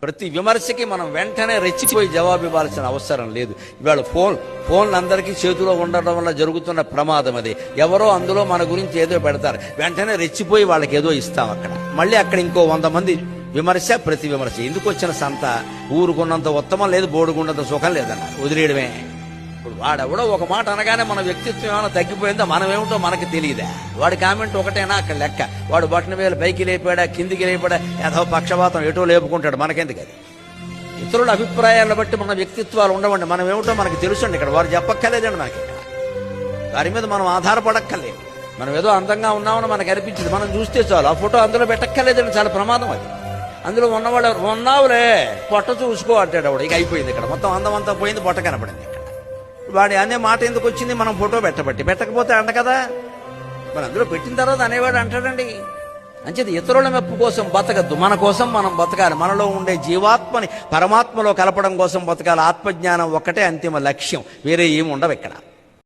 ప్రతి విమర్శకి మనం వెంటనే రెచ్చిపోయి జవాబు ఇవ్వాల్సిన అవసరం లేదు. ఇవాళ ఫోన్లు అందరికీ చేతిలో ఉండడం వల్ల జరుగుతున్న ప్రమాదం అది. ఎవరో అందులో మన గురించి ఏదో పెడతారు, వెంటనే రెచ్చిపోయి వాళ్ళకి ఏదో ఇస్తాం. మళ్ళీ అక్కడ ఇంకో 100 మంది విమర్శ, ప్రతి విమర్శ. ఎందుకు వచ్చిన సంత? ఊరుకున్నంత ఉత్తమం లేదు, బోడుకున్నంత సుఖం లేదన్నారు, వదిలేయడమే. ఇప్పుడు వాడెవడో ఒక మాట అనగానే మన వ్యక్తిత్వం ఏమైనా తగ్గిపోయిందో, మనం ఏమిటో మనకి తెలియదా? వాడి కామెంట్ ఒకటేనా అక్కడ లెక్క? వాడు బటన్ వేలు పైకి లేపాడా, కిందికి లేపాడా, ఏదో పక్షపాతం ఎటో లేపుకుంటాడు, మనకెందుకు అది? ఇతరుల అభిప్రాయాలను బట్టి మన వ్యక్తిత్వాలు ఉండవండి. మనం ఏమిటో మనకి తెలుసండి. ఇక్కడ వారు చెప్పక్కర్లేదండి మనకి. వారి మీద మనం ఆధారపడక్కర్లేదు. మనం ఏదో అందంగా ఉన్నామని మనకు అనిపించింది, మనం చూస్తే చాలు. ఆ ఫోటో అందులో పెట్టక్కర్లేదండి, చాలా ప్రమాదం అది. అందులో ఉన్నవాడు ఉన్నావులే, పొట్ట చూసుకో అంటాడు వాడు. ఇక అయిపోయింది, ఇక్కడ మొత్తం అందం అంతా పోయింది, పొట్ట కనపడింది. ఇక్కడ వాడి అనే మాట ఎందుకు వచ్చింది? మనం ఫోటో పెట్టకపోతే అంట కదా. మరి అందులో పెట్టిన తర్వాత అనేవాడు అంటాడండి. అంచేది ఇతరుల మెప్పు కోసం బతకద్దు, మన కోసం మనం బతకాలి. మనలో ఉండే జీవాత్మని పరమాత్మలో కలపడం కోసం బతకాలి. ఆత్మజ్ఞానం ఒక్కటే అంతిమ లక్ష్యం, వేరే ఏమి ఉండవు ఇక్కడ.